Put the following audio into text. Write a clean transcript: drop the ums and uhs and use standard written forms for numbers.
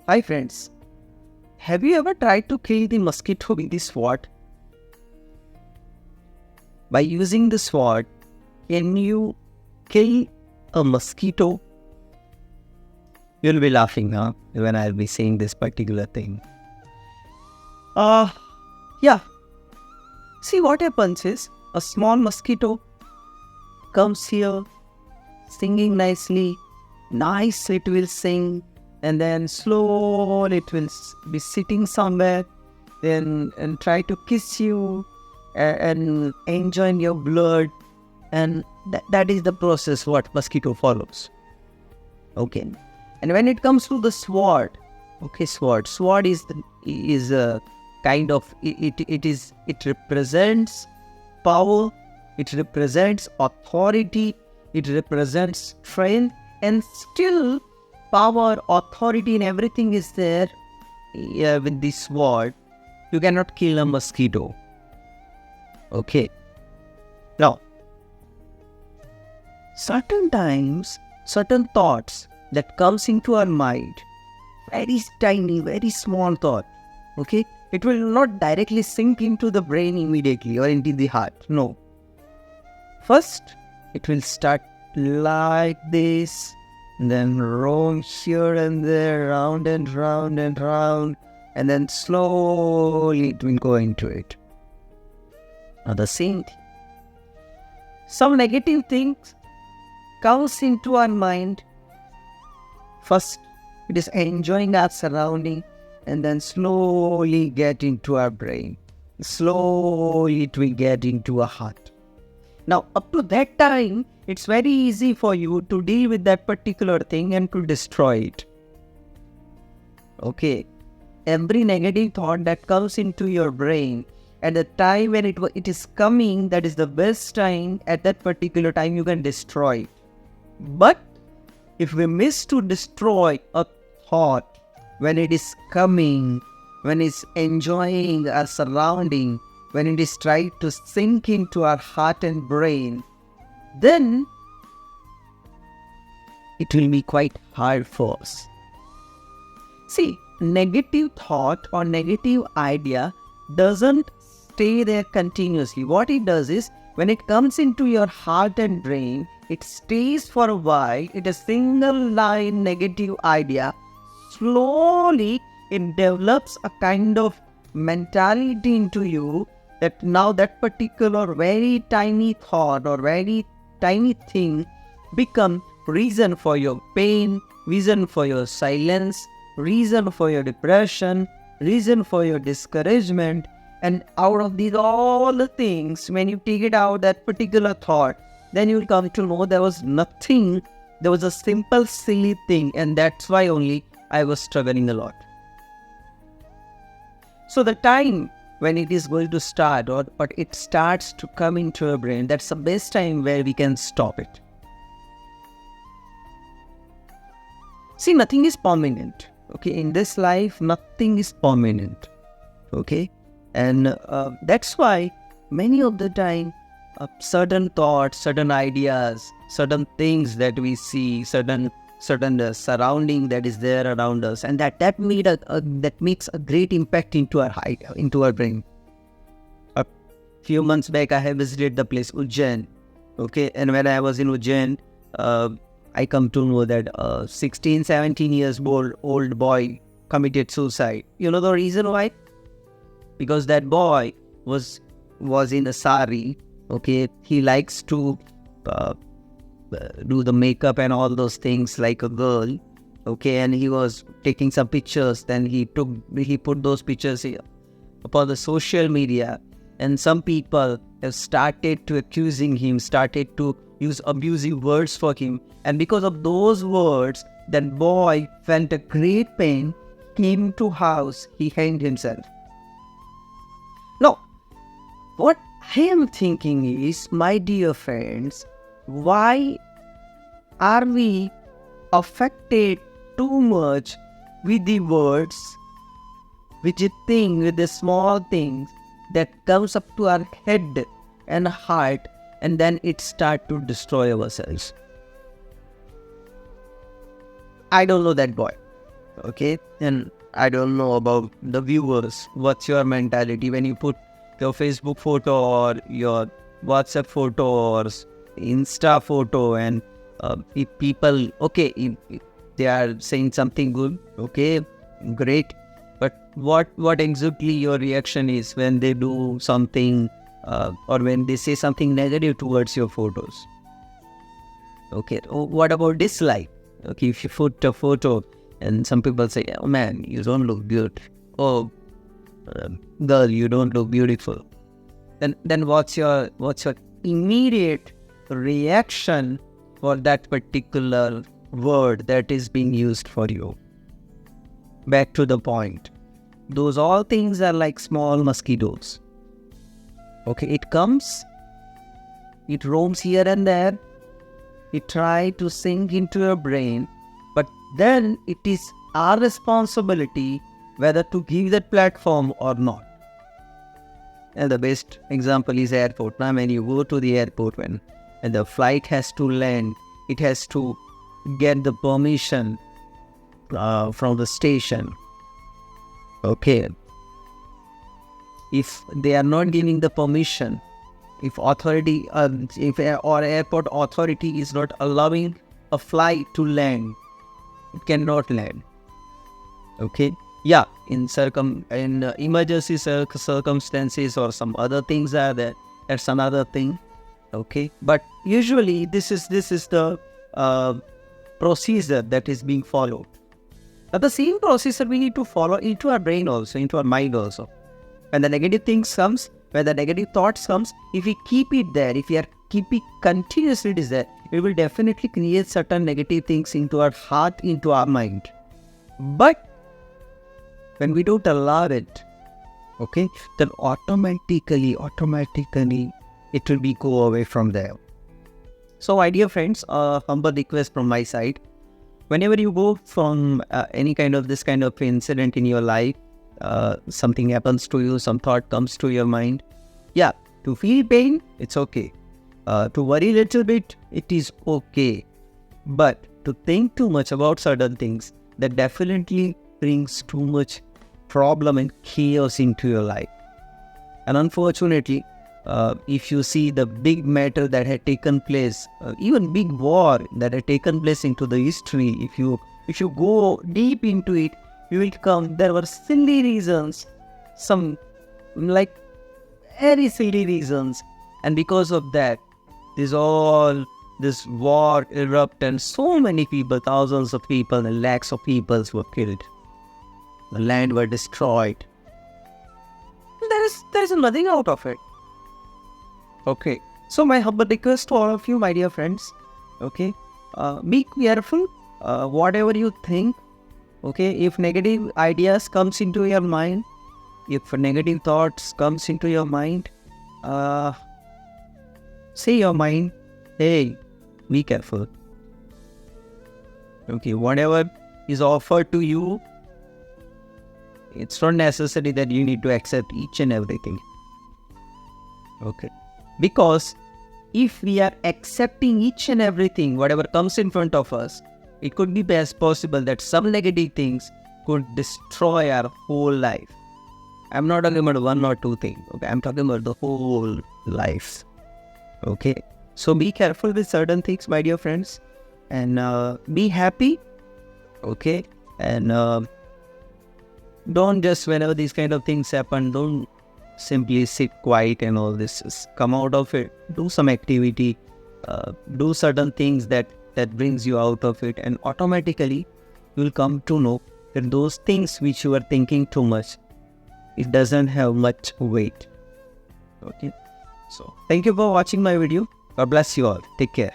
Hi friends, have you ever tried to kill the mosquito with the sword? By using the sword, can you kill a mosquito? You'll be laughing, huh? When I'll be saying this particular thing. Yeah. See, what happens is a small mosquito comes here singing nicely. Nice, it will sing, and then slowly it will be sitting somewhere, then and try to kiss you and enjoy your blood, and that is the process what mosquito follows. Okay, and when it comes to the sword, okay, sword is a kind of it represents power, it represents authority, it represents strength, and still power, authority, and everything is there with this sword. You cannot kill a mosquito. Okay. Now, certain times, certain thoughts that comes into our mind, very tiny, very small thought, okay, it will not directly sink into the brain immediately or into the heart. No. First, it will start like this, then roam here and there, round and round and round, and then slowly it will go into it. Now the same thing. Some negative things comes into our mind. First, it is enjoying our surrounding, and then slowly get into our brain. Slowly it will get into our heart. Now, up to that time, it's very easy for you to deal with that particular thing and to destroy it. Okay. Every negative thought that comes into your brain, at the time when it is coming, that is the best time. At that particular time, you can destroy it. But if we miss to destroy a thought when it is coming, when it's enjoying our surrounding, when it is trying to sink into our heart and brain, then it will be quite hard for us. See, negative thought or negative idea doesn't stay there continuously. What it does is, when it comes into your heart and brain, it stays for a while. It is a single line negative idea. Slowly, it develops a kind of mentality into you that now that particular very tiny thought or very tiny thing become reason for your pain, reason for your silence, reason for your depression, reason for your discouragement. And out of these all the things, when you take it out, that particular thought, then you will come to know there was nothing, there was a simple silly thing, and that's why only I was struggling a lot. So the time when it is going to start or it starts to come into your brain, that's the best time where we can stop it. See, nothing is permanent. Okay, in this life, nothing is permanent. Okay, and that's why many of the time, certain thoughts, certain ideas, certain things that we see, certain surrounding that is there around us, and that makes a great impact into our brain. A few months back, I have visited the place Ujjain. Okay, and when I was in Ujjain, I come to know that 16, 17 years old boy committed suicide. You know the reason why? Because that boy was in a sari. Okay, he likes to do the makeup and all those things like a girl. Okay, and he was taking some pictures. Then he put those pictures upon the social media, and some people have started to accusing him, started to use abusive words for him, and because of those words, that boy felt a great pain, came to house, he hanged himself. Now, what I am thinking is, my dear friends, why are we affected too much with the words, with the small things that comes up to our head and heart, and then it start to destroy ourselves? I don't know that boy. Okay, and I don't know about the viewers. What's your mentality when you put your Facebook photo or your WhatsApp photo or Insta photo, and if people, okay, if they are saying something good, okay, great. But what exactly your reaction is when they do something or when they say something negative towards your photos? Okay, what about dislike? Okay, if you put a photo and some people say, "Oh man, you don't look good," "Oh, girl, you don't look beautiful," then what's your immediate reaction for that particular word that is being used for you? Back to the point. Those all things are like small mosquitoes. Okay, it comes, it roams here and there, it tries to sink into your brain, but then it is our responsibility whether to give that platform or not. And the best example is airport. Now when you go to the airport, when the flight has to land, it has to get the permission from the station. Okay, if they are not giving the permission, if authority, or airport authority is not allowing a flight to land, it cannot land. Okay, yeah, in emergency circumstances or some other things are there. That's another thing. Okay, but usually this is the procedure that is being followed. But the same procedure we need to follow into our brain also, into our mind also. When the negative things comes, when the negative thoughts comes, if we keep it there, if we are keeping continuously it is there, it will definitely create certain negative things into our heart, into our mind. But when we don't allow it, okay, then automatically it will be go away from there. So my dear friends, humble request from my side. Whenever you go from any kind of this kind of incident in your life, something happens to you, some thought comes to your mind, yeah, to feel pain, it's okay. To worry a little bit, it is okay. But to think too much about certain things, that definitely brings too much problem and chaos into your life. And unfortunately, if you see the big matter that had taken place, even big war that had taken place into the history, if you go deep into it, you will come, there were silly reasons, some like very silly reasons, and because of that, this war erupted and so many people, thousands of people and lakhs of people were killed. The land were destroyed. There is nothing out of it. Okay, so my humble request to all of you, my dear friends, okay, be careful, whatever you think, okay, if negative ideas comes into your mind, if negative thoughts comes into your mind, say your mind, hey, be careful. Okay, whatever is offered to you, it's not necessary that you need to accept each and everything. Okay. Because if we are accepting each and everything, whatever comes in front of us, it could be best possible that some negative things could destroy our whole life. I'm not talking about one or two things. Okay, I'm talking about the whole life. Okay, so be careful with certain things, my dear friends, and be happy. Okay, and don't just, whenever these kind of things happen, don't simply sit quiet and all this. Just come out of it, do some activity, do certain things that brings you out of it, and automatically you will come to know that those things which you are thinking too much, it doesn't have much weight. Okay, so thank you for watching my video. God bless you all. Take care.